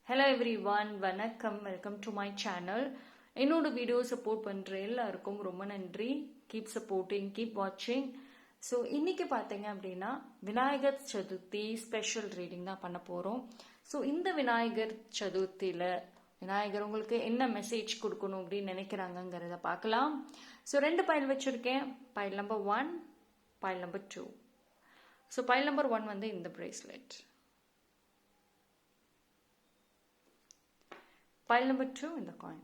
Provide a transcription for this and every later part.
Hello every one, வணக்கம். Welcome to my channel. என்னோட video support பண்ணுற எல்லாருக்கும் ரொம்ப நன்றி. கீப் சப்போர்ட்டிங், கீப் வாட்சிங். ஸோ இன்னைக்கு பார்த்தீங்க அப்படின்னா விநாயகர் சதுர்த்தி ஸ்பெஷல் ரீடிங் தான் பண்ண போகிறோம். ஸோ இந்த விநாயகர் சதுர்த்தியில் விநாயகர் உங்களுக்கு என்ன மெசேஜ் கொடுக்கணும் அப்படின்னு நினைக்கிறாங்கங்கிறத பார்க்கலாம். ஸோ 2 பைல் வச்சுருக்கேன். File number 1, file number 2. So pile number 1 வந்து இந்த bracelet. Pile number 2 in the coin.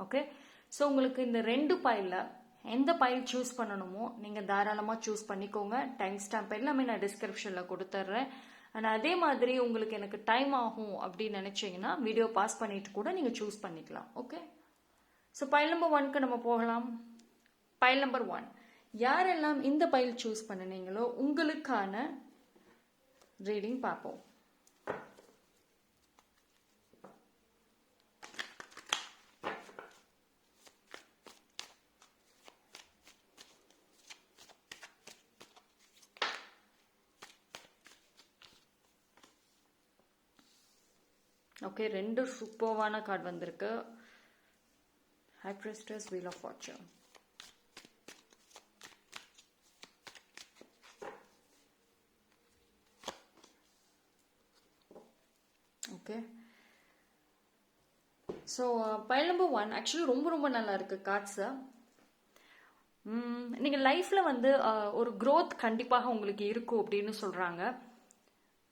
Okay, so உங்களுக்கு இந்த 2 பைலில் எந்த பைல் சூஸ் பண்ணணுமோ நீங்கள் தாராளமாக சூஸ் பண்ணிக்கோங்க. டைம் ஸ்டாம்ப் எல்லாமே நான் டிஸ்கிரிப்ஷனில் கொடுத்துட்றேன். அண்ட் அதே மாதிரி உங்களுக்கு எனக்கு டைம் ஆகும் அப்படின்னு நினச்சிங்கன்னா வீடியோ பாஸ் பண்ணிட்டு கூட நீங்கள் சூஸ் பண்ணிக்கலாம். ஓகே, ஸோ பைல் நம்பர் 1க்கு நம்ம போகலாம். பைல் நம்பர் 1, யாரெல்லாம் இந்த பைல் சூஸ் பண்ணினீங்களோ உங்களுக்கான ரீடிங் பார்ப்போம். ஓகே, 2 சூப்பர்வான கார்டு வந்திருக்கு. High priestess, wheel of fortune. Okay, so pile number 1 actually ரொம்ப நல்லா இருக்கு கார்ட்ஸை. நீங்கள் லைஃப்பில் வந்து ஒரு க்ரோத் கண்டிப்பாக உங்களுக்கு இருக்கும் அப்படின்னு சொல்கிறாங்க.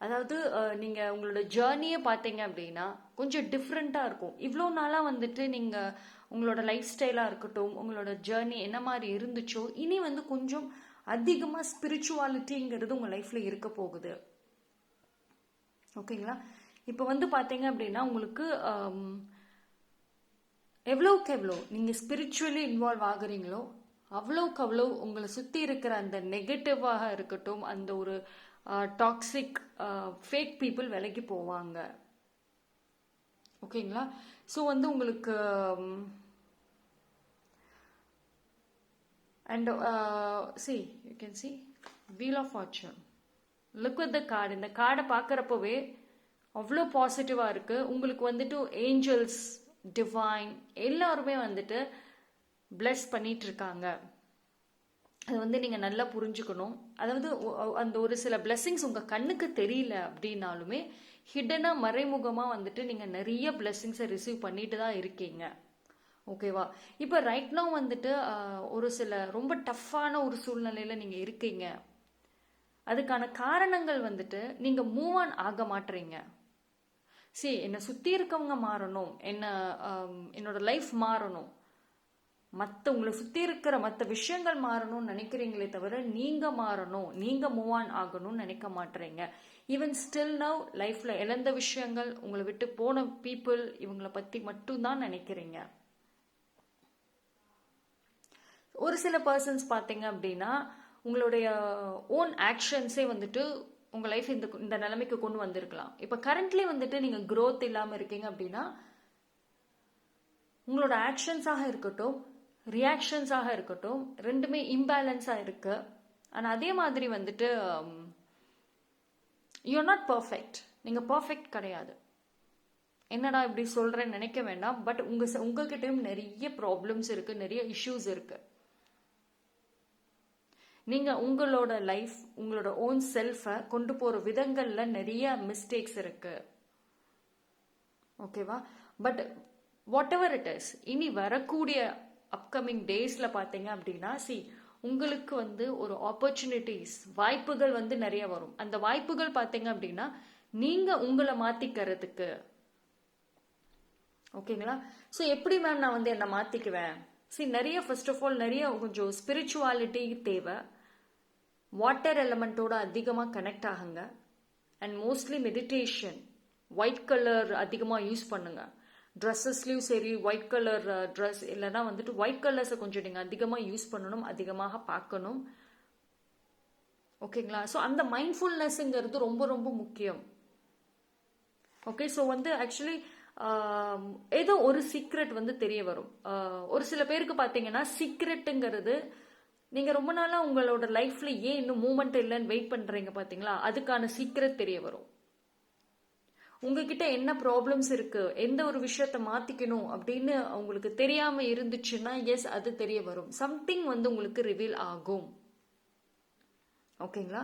அதாவது நீங்கள் உங்களோட ஜேர்னியை பார்த்தீங்க அப்படின்னா கொஞ்சம் டிஃப்ரெண்ட்டாக இருக்கும். இவ்வளோ நாளாக வந்துட்டு நீங்கள் உங்களோட லைஃப் ஸ்டைலாக இருக்கட்டும், உங்களோட ஜேர்னி என்ன மாதிரி இருந்துச்சோ இனி வந்து கொஞ்சம் அதிகமாக ஸ்பிரிச்சுவாலிட்டிங்கிறது உங்கள் லைஃப்பில் இருக்க போகுது. ஓகேங்களா? இப்போ வந்து பார்த்தீங்க அப்படின்னா உங்களுக்கு எவ்வளோக்கு எவ்வளோ நீங்கள் ஸ்பிரிச்சுவலி இன்வால்வ் ஆகுறீங்களோ அவ்வளோக்கு அவ்வளோ உங்களை சுற்றி இருக்கிற அந்த நெகட்டிவாக இருக்கட்டும், அந்த ஒரு டாக்ஸிக் ஃபேக் பீப்புள் விலைக்கு போவாங்க. ஓகேங்களா? ஸோ வந்து உங்களுக்கு and see you can see wheel of fortune. Look with the card. இந்த கார்டை பார்க்குறப்பவே அவ்வளோ பாசிட்டிவாக இருக்குது. உங்களுக்கு வந்துட்டு ஏஞ்சல்ஸ், டிவைன் எல்லாருமே வந்துட்டு பிளஸ் பண்ணிட்டு இருக்காங்க. அது வந்து நீங்கள் நல்லா புரிஞ்சுக்கணும். அதாவது அந்த ஒரு சில பிளெஸ்ஸிங்ஸ் உங்கள் கண்ணுக்கு தெரியல அப்படின்னாலுமே ஹிடனாக மறைமுகமாக வந்துட்டு நீங்கள் நிறைய பிளெஸ்ஸிங்ஸை ரிசீவ் பண்ணிட்டு தான் இருக்கீங்க. ஓகேவா? இப்போ ரைட் நவ் வந்துட்டு ஒரு சில ரொம்ப டஃப்பான ஒரு சூழ்நிலையில் நீங்கள் இருக்கீங்க. அதுக்கான காரணங்கள் வந்துட்டு நீங்கள் மூவ் ஆன் ஆக மாட்டுறீங்க. சரி, என்னை சுற்றி இருக்கவங்க மாறணும், என்னோட லைஃப் மாறணும், உங்களை சுற்றி இருக்கிற மற்ற விஷயங்கள் மாறணும்னு நினைக்கிறீங்களே தவிர நீங்கள் மாறணும், நீங்கள் மூவ் ஆன் ஆகணும்னு நினைக்க மாட்டேறீங்க. ஈவன் ஸ்டில் நவ் லைஃப்பில் இழந்த விஷயங்கள், உங்களை விட்டு போன பீப்புள், இவங்களை பற்றி மட்டும்தான் நினைக்கிறீங்க. ஒரு சில பர்சன்ஸ் பார்த்தீங்க அப்படின்னா உங்களுடைய ஓன் ஆக்ஷன்ஸே வந்துட்டு உங்கள் லைஃப் இந்த நிலைமைக்கு கொண்டு வந்திருக்கலாம். இப்போ கரண்ட்லி வந்துட்டு நீங்கள் க்ரோத் இல்லாமல் இருக்கீங்க அப்படின்னா உங்களோட ஆக்ஷன்ஸாக இருக்கட்டும், ரியாக்ஷன்ஸாக இருக்கட்டும், ரெண்டுமே இம்பேலன்ஸாக இருக்கு. ஆனால் அதே மாதிரி வந்துட்டு யூஆர் நாட் பர்ஃபெக்ட். நீங்கள் பர்ஃபெக்ட் கிடையாது. என்னடா இப்படி சொல்கிறேன்னு நினைக்க வேண்டாம். பட் உங்ககிட்டயும் நிறைய ப்ராப்ளம்ஸ் இருக்குது, நிறைய இஷ்யூஸ் இருக்குது. நீங்கள் உங்களோட லைஃப், உங்களோட ஓன் செல்ஃபை கொண்டு போகிற விதங்களில் நிறைய மிஸ்டேக்ஸ் இருக்குது. ஓகேவா? But whatever it is, இனி வரக்கூடிய அப்கமிங் டேஸில் பார்த்தீங்க அப்படின்னா உங்களுக்கு வந்து ஒரு ஆப்பர்ச்சுனிட்டிஸ், வாய்ப்புகள் வந்து நிறைய வரும். அந்த வாய்ப்புகள் பார்த்தீங்க அப்படின்னா நீங்கள் உங்களை மாற்றிக்கிறதுக்கு. ஓகேங்களா? ஸோ எப்படி மேம் நான் வந்து என்னை மாற்றிக்குவேன்? நிறைய ஃபர்ஸ்ட் ஆஃப் ஆல் நிறைய கொஞ்சம் ஸ்பிரிச்சுவாலிட்டி தேவை. வாட்டர் எலமெண்ட்டோட அதிகமாக கனெக்ட் ஆகுங்க. And mostly meditation, white colour அதிகமாக யூஸ் பண்ணுங்க. ட்ரெஸ்ஸஸ்லையும் சரி, ஒயிட் கலர் ட்ரெஸ் இல்லைன்னா வந்துட்டு ஒயிட் கலர்ஸை கொஞ்சம் நீங்கள் அதிகமாக யூஸ் பண்ணணும், அதிகமாக பார்க்கணும். ஓகேங்களா? ஸோ அந்த மைண்ட்ஃபுல்னஸ்ங்கிறது ரொம்ப முக்கியம். ஓகே, ஸோ வந்து ஆக்சுவலி ஏதோ ஒரு சீக்ரெட் வந்து தெரிய வரும். ஒரு சில பேருக்கு பார்த்தீங்கன்னா சீக்ரெட்டுங்கிறது நீங்கள் ரொம்ப நாளாக உங்களோட லைஃப்பில் ஏன் இன்னும் மூமெண்ட் இல்லைன்னு வெயிட் பண்ணுறீங்க பார்த்தீங்களா, அதுக்கான சீக்ரெட் தெரிய வரும். உங்ககிட்ட என்ன ப்ராப்ளம்ஸ் இருக்கு, எந்த ஒரு விஷயத்த மாத்திக்கணும் அப்படின்னு உங்களுக்கு தெரியாம இருந்துச்சுன்னா எஸ் அது தெரிய வரும். சம்திங் வந்து உங்களுக்கு ரிவீல் ஆகும். ஓகேங்களா?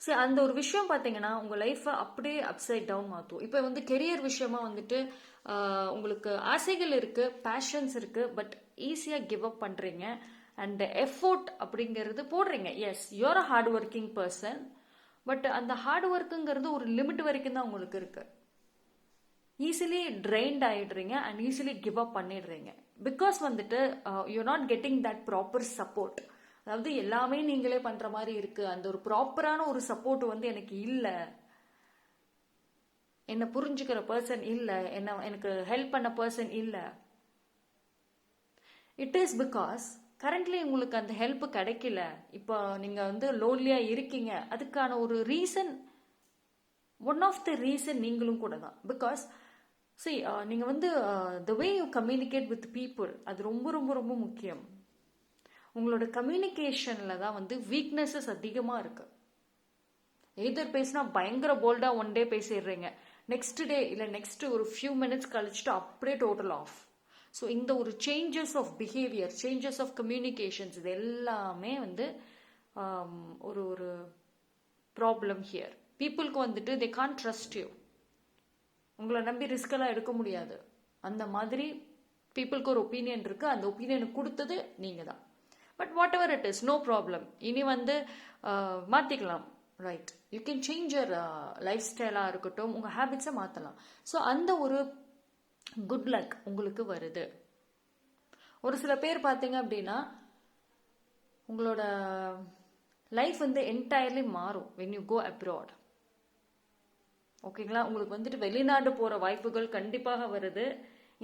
சரி, அந்த ஒரு விஷயம் பார்த்தீங்கன்னா உங்க லைஃப்பை அப்படியே அப்சைட் டவுன் மாற்றும். இப்போ வந்து கெரியர் விஷயமா வந்துட்டு உங்களுக்கு ஆசைகள் இருக்கு, பேஷன்ஸ் இருக்கு, பட் ஈஸியாக கிவ் அப் பண்றீங்க. அண்ட் எஃபோர்ட் அப்படிங்கிறது போடுறீங்க. Yes, you're a hard working person. But அந்த ஹார்ட் ஒர்க்குங்கிறது ஒரு லிமிட் வரைக்கும் தான் உங்களுக்கு இருக்கு. ஈஸிலி ட்ரெயின்ட் ஆயிடுறீங்க அண்ட் ஈஸிலி கிவ் அப் பண்ணிடுறீங்க. பிகாஸ் வந்துட்டு you not getting that proper support. அதாவது எல்லாமே நீங்களே பண்ற மாதிரி இருக்கு, அந்த ஒரு ப்ராப்பரான ஒரு சப்போர்ட் வந்து எனக்கு இல்லை, என்ன புரிஞ்சுக்கிற பர்சன் இல்லை, எனக்கு ஹெல்ப் பண்ண பர்சன் இல்லை. இட் இஸ் பிகாஸ் கரண்ட்லி உங்களுக்கு அந்த ஹெல்ப் கிடைக்கல. இப்போ நீங்க வந்து லோன்லியா இருக்கீங்க. அதுக்கான ஒரு reason, one of the reason நீங்களும் கூட தான். பிகாஸ் நீங்க வந்து the way you communicate with people, அது ரொம்ப ரொம்ப ரொம்ப முக்கியம். உங்களோட கம்யூனிகேஷன்ல தான் வந்து வீக்னஸஸ் அதிகமா இருக்கு. எதர் பேசினா பயங்கர போல்டா ஒன் டே பேசிடுறீங்க, நெக்ஸ்ட் டே இல்லை நெக்ஸ்ட் ஒரு ஃபியூ மினிட்ஸ் கழிச்சுட்டு அப்படியே டோட்டல் ஆஃப். ஸோ இந்த ஒரு changes of behaviour, changes of communications, இது எல்லாமே வந்து ஒரு ஒரு ப்ராப்ளம் ஹியர். பீப்புளுக்கு வந்துட்டு தே கான்ட் ட்ரஸ்ட் யூ. உங்களை நம்பி ரிஸ்க் எல்லாம் எடுக்க முடியாது. அந்த மாதிரி பீப்புளுக்கு ஒரு ஒப்பீனியன் இருக்கு. அந்த ஒப்பீனியன் கொடுத்தது நீங்க தான். But whatever it is, no problem. இனி வந்து மாத்திக்கலாம். Right, you can change your life ஸ்டைலாக இருக்கட்டும், உங்கள் ஹேபிட்ஸை மாற்றலாம். ஸோ அந்த ஒரு குட் லக் உங்களுக்கு வருது. ஒரு சில பேர் பார்த்தீங்க அப்படின்னா உங்களோட லைஃப் வந்து என்டையர்லி மாறும் when you go abroad. ஓகேங்களா? உங்களுக்கு வந்துட்டு வெளிநாடு போகிற வாய்ப்புகள் கண்டிப்பாக வருது.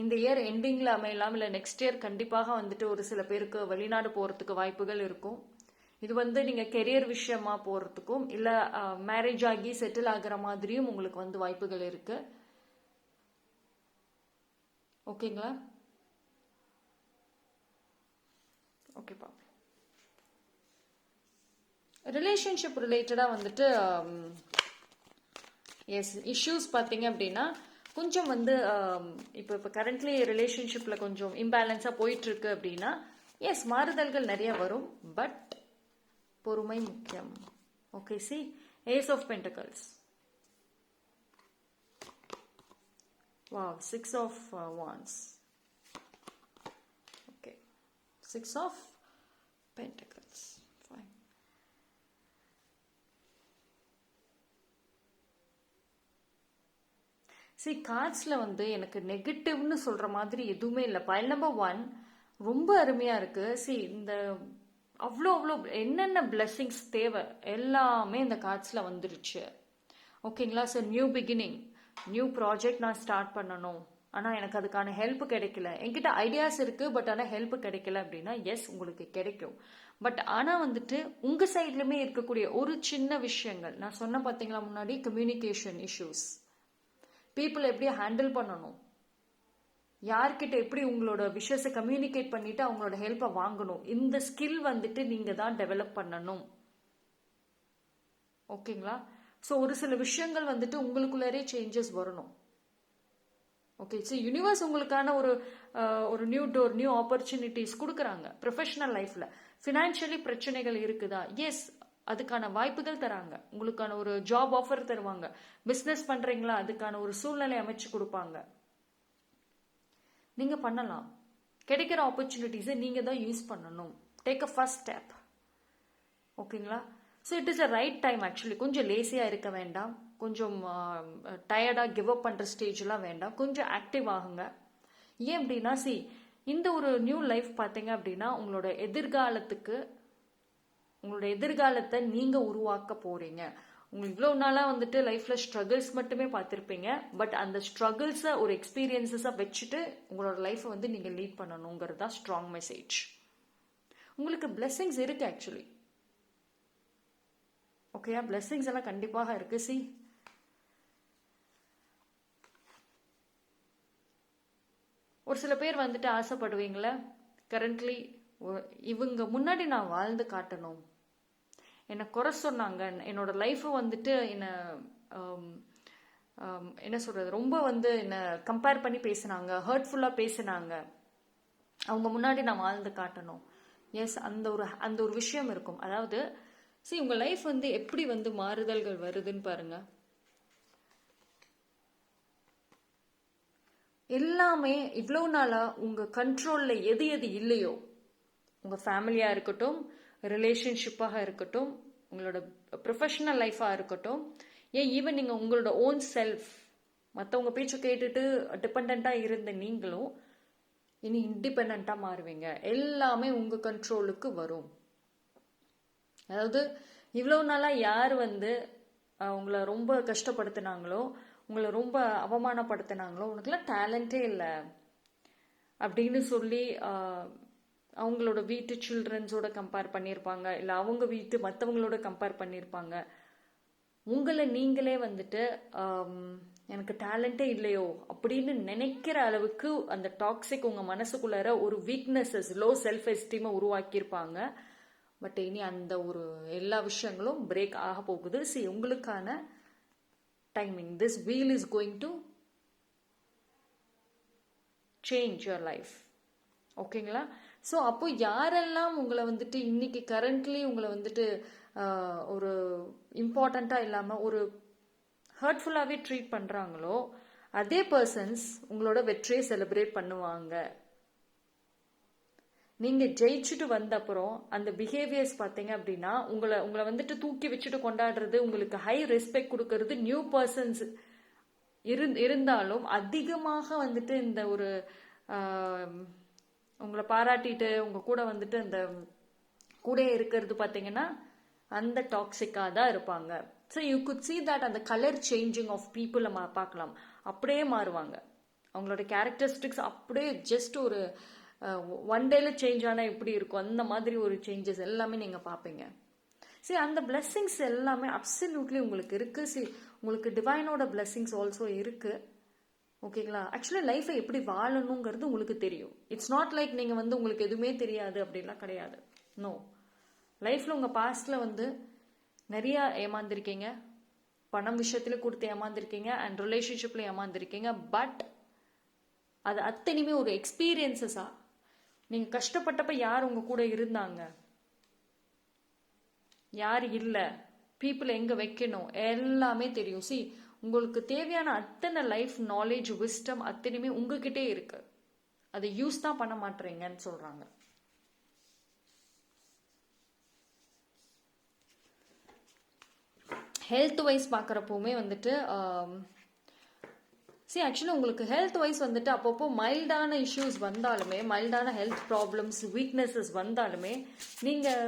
இந்த இயர் எண்டிங்கில் அமையலாம், இல்லை நெக்ஸ்ட் இயர் கண்டிப்பாக வந்துட்டு ஒரு சில பேருக்கு வெளிநாடு போகிறதுக்கு வாய்ப்புகள் இருக்கும். இது வந்து நீங்கள் கெரியர் விஷயமா போகிறதுக்கும் இல்லை மேரேஜ் ஆகி செட்டில் ஆகிற மாதிரியும் உங்களுக்கு வந்து வாய்ப்புகள் இருக்கு. ஓகேங்களா? ஓகேப்பா. ரிலேஷன்ஷிப் ரிலேட்டடாக வந்துட்டு எஸ் இஷ்யூஸ் பார்த்தீங்க அப்படின்னா கொஞ்சம் வந்து இப்போ கரண்ட்லி ரிலேஷன்ஷிப்பில் கொஞ்சம் இம்பேலன்ஸாக போயிட்டுருக்கு அப்படின்னா எஸ் மாறுதல்கள் நிறைய வரும். பட் பொறுமை முக்கியம். Okay, see ace of pentacles. Wow, 6 of wands. Okay, 6 of pentacles. Fine. See கார்ட்ஸில் வந்து எனக்கு நெகட்டிவ்னு சொல்கிற மாதிரி எதுவுமே இல்லை. பைல் நம்பர் 1 ரொம்ப அருமையாக இருக்குது. சி இந்த அவ்வளோ என்னென்ன பிளெஸ்ஸிங்ஸ் தேவை எல்லாமே இந்த கார்ட்ஸில் வந்துருச்சு. ஓகேங்களா? So new beginning, new project நான் ஸ்டார்ட் பண்ணணும், ஆனால் எனக்கு அதுக்கான ஹெல்ப் கிடைக்கல. என்கிட்ட ஐடியாஸ் இருக்குது, பட் ஆனால் ஹெல்ப் கிடைக்கல அப்படின்னா எஸ் உங்களுக்கு கிடைக்கும். பட் ஆனால் வந்துட்டு உங்கள் சைட்லையுமே இருக்கக்கூடிய ஒரு சின்ன விஷயங்கள் நான் சொன்ன பார்த்தீங்களா முன்னாடி, கம்யூனிகேஷன் இஷ்யூஸ், பீப்புள் எப்படி ஹேண்டில் பண்ணணும், யார்கிட்ட எப்படி உங்களோட விஷயத்தை கம்யூனிகேட் பண்ணிட்டு அவங்களோட ஹெல்ப்பை வாங்கணும், இந்த ஸ்கில் வந்துட்டு நீங்க தான் டெவலப் பண்ணணும். ஓகேங்களா? ஸோ ஒரு சில விஷயங்கள் வந்துட்டு உங்களுக்குள்ளே சேஞ்சஸ் வரணும். ஓகே, ஸோ யூனிவர்ஸ் உங்களுக்கான ஒரு நியூ டோர், நியூ ஆப்பர்ச்சுனிட்டிஸ் கொடுக்குறாங்க. ப்ரொஃபஷனல் லைஃப்ல ஃபினான்ஷியலி பிரச்சனைகள் இருக்குதா? எஸ், அதுக்கான வாய்ப்புகள் தராங்க. உங்களுக்கான ஒரு ஜாப் ஆஃபர் தருவாங்க. பிஸ்னஸ் பண்றீங்களா? அதுக்கான ஒரு சூழ்நிலை அமைச்சு கொடுப்பாங்க. நீங்க பண்ணலாம். கிடைக்கிற ஆப்பர்ச்சுனிட்டிஸை நீங்க தான் யூஸ் பண்ணணும். Take a first step. ஓகேங்களா? So it is a right time. Actually கொஞ்சம் லேசியாக இருக்க வேண்டாம், கொஞ்சம் டயர்டாக கிவ் அப் பண்ணுற ஸ்டேஜ்லாம் வேண்டாம், கொஞ்சம் ஆக்டிவ் ஆகுங்க. ஏன் அப்படின்னா இந்த ஒரு நியூ லைஃப் பார்த்தீங்க அப்படின்னா உங்களோட எதிர்காலத்தை நீங்கள் உருவாக்க போறீங்க. உங்களுக்கு இவ்வளோ நாளாக வந்துட்டு லைஃப்பில் ஸ்ட்ரகிள்ஸ் மட்டுமே பார்த்துருப்பீங்க. பட் அந்த ஸ்ட்ரகிள்ஸை ஒரு எக்ஸ்பீரியன்ஸஸாக வச்சுட்டு உங்களோட லைஃப்பை வந்து நீங்கள் லீட் பண்ணணுங்கிறது தான் ஸ்ட்ராங் மெசேஜ். உங்களுக்கு பிளெஸிங்ஸ் இருக்கு ஆக்சுவலி. ஓகேயா? பிளெஸிங்ஸ் எல்லாம் கண்டிப்பாக இருக்கு. ஒரு சில பேர் வந்துட்டு ஆசைப்படுவீங்களே, கரண்ட்லி இவங்க முன்னாடி நான் வாழ்ந்து காட்டணும், என்னை குறை சொன்னாங்க, என்னோட லைஃப்பை வந்துட்டு என்னை என்ன சொல்கிறது, ரொம்ப வந்து என்ன கம்பேர் பண்ணி பேசுனாங்க, ஹர்ட்ஃபுல்லாக பேசுனாங்க, அவங்க முன்னாடி நான் வாழ்ந்து காட்டணும். எஸ், அந்த ஒரு விஷயம் இருக்கும். அதாவது சரி, உங்கள் லைஃப் வந்து எப்படி வந்து மாறுதல்கள் வருதுன்னு பாருங்க. எல்லாமே இவ்வளோ நாளாக உங்கள் கண்ட்ரோலில் எது எது இல்லையோ, உங்கள் ஃபேமிலியாக இருக்கட்டும், ரிலேஷன்ஷிப்பாக இருக்கட்டும், உங்களோட ப்ரொஃபஷனல் லைஃபாக இருக்கட்டும், ஏன் ஈவன் நீங்கள் உங்களோட ஓன் செல்ஃப், மற்றவங்க பேச்சு கேட்டுட்டு டிபெண்ட்டாக இருந்த நீங்களும் இனி இண்டிபெண்ட்டாக மாறுவீங்க. எல்லாமே உங்கள் கண்ட்ரோலுக்கு வரும். அதாவது இவ்வளோ நாளாக யார் வந்து உங்களை ரொம்ப கஷ்டப்படுத்தினாங்களோ, உங்களை ரொம்ப அவமானப்படுத்தினாங்களோ, உனக்குலாம் டேலண்டே இல்லை அப்படின்னு சொல்லி அவங்களோட வீட்டு சில்ட்ரன்ஸோட கம்பேர் பண்ணியிருப்பாங்க, இல்லை அவங்க வீட்டு மற்றவங்களோட கம்பேர் பண்ணியிருப்பாங்க. உங்களை நீங்களே வந்துட்டு எனக்கு டேலண்டே இல்லையோ அப்படின்னு நினைக்கிற அளவுக்கு அந்த டாக்ஸிக் உங்கள் மனசுக்குள்ளார ஒரு வீக்னஸஸ், லோ செல்ஃப் எஸ்டீமை உருவாக்கியிருப்பாங்க. பட் இனி அந்த ஒரு எல்லா விஷயங்களும் பிரேக் ஆக போகுது. உங்களுக்கான timing, this wheel is going to change your life. ஓகேங்களா? ஸோ அப்போ யாரெல்லாம் உங்களை வந்துட்டு இன்னைக்கு கரண்ட்லி உங்களை வந்துட்டு ஒரு இம்பார்ட்டண்ட்டாக இல்லாமல் ஒரு ஹர்ட்ஃபுல்லாகவே ட்ரீட் பண்ணுறாங்களோ, அதே பர்சன்ஸ் உங்களோட வெற்றியை செலிப்ரேட் பண்ணுவாங்க. நீங்கள் ஜெயிச்சுட்டு வந்த அப்புறம் அந்த பிஹேவியர்ஸ் பார்த்தீங்க அப்படின்னா, உங்களை வந்துட்டு தூக்கி வச்சுட்டு கொண்டாடுறது, உங்களுக்கு ஹை ரெஸ்பெக்ட் கொடுக்கறது நியூ பர்சன்ஸ் இருந்தாலும் அதிகமாக வந்துட்டு இந்த ஒரு உங்களை பாராட்டிட்டு உங்க கூட வந்துட்டு அந்த கூட இருக்கிறது பார்த்தீங்கன்னா அந்த டாக்ஸிக்காக தான் இருப்பாங்க. So you good see that அந்த கலர் சேஞ்சிங் ஆஃப் பீப்புள் நம்ம பார்க்கலாம். அப்படியே மாறுவாங்க. அவங்களோட கேரக்டரிஸ்டிக்ஸ் அப்படியே ஜஸ்ட் ஒரு ஒன் டேல சேஞ்ச் ஆனால் எப்படி இருக்கும் அந்த மாதிரி ஒரு சேஞ்சஸ் எல்லாமே நீங்கள் பார்ப்பீங்க. சரி, அந்த பிளெஸ்ஸிங்ஸ் எல்லாமே அப்சல்யூட்லி உங்களுக்கு இருக்குது. சரி, உங்களுக்கு டிவைனோட பிளெஸ்ஸிங்ஸ் ஆல்சோ இருக்குது. ஓகேங்களா? ஆக்சுவலி லைஃப்பை எப்படி வாழணுங்கிறது உங்களுக்கு தெரியும். இட்ஸ் நாட் லைக் நீங்கள் வந்து உங்களுக்கு எதுவுமே தெரியாது அப்படின்லாம் கிடையாது. நோ, லைஃப்பில் உங்கள் பாஸ்டில் வந்து நிறையா ஏமாந்துருக்கீங்க, பணம் விஷயத்துல கொடுத்து ஏமாந்துருக்கீங்க, அண்ட் ரிலேஷன்ஷிப்பில் ஏமாந்துருக்கீங்க. பட் அது அத்தனையுமே ஒரு எக்ஸ்பீரியன்ஸஸாக, நீங்கள் கஷ்டப்பட்டப்ப யார் உங்கள் கூட இருந்தாங்க, யார் இல்லை, பீப்புள் எங்கே வைக்கணும் எல்லாமே தெரியும். உங்களுக்கு தேவையான அத்தனை லைஃப் நாலேஜ், விஸ்டம் அத்தனையுமே உங்ககிட்டே இருக்கு. அதை யூஸ் தான் பண்ண மாட்டீங்கன்னு சொல்றாங்க. ஹெல்த் வைஸ் பார்க்குறப்போவுமே வந்துட்டு ஆக்சுவலி உங்களுக்கு ஹெல்த் வைஸ் வந்துட்டு அப்பப்போ மைல்டான இஷ்யூஸ் வந்தாலுமே, மைல்டான ஹெல்த் ப்ராப்ளம்ஸ், வீக்னஸஸ் வந்தாலுமே, நீங்கள்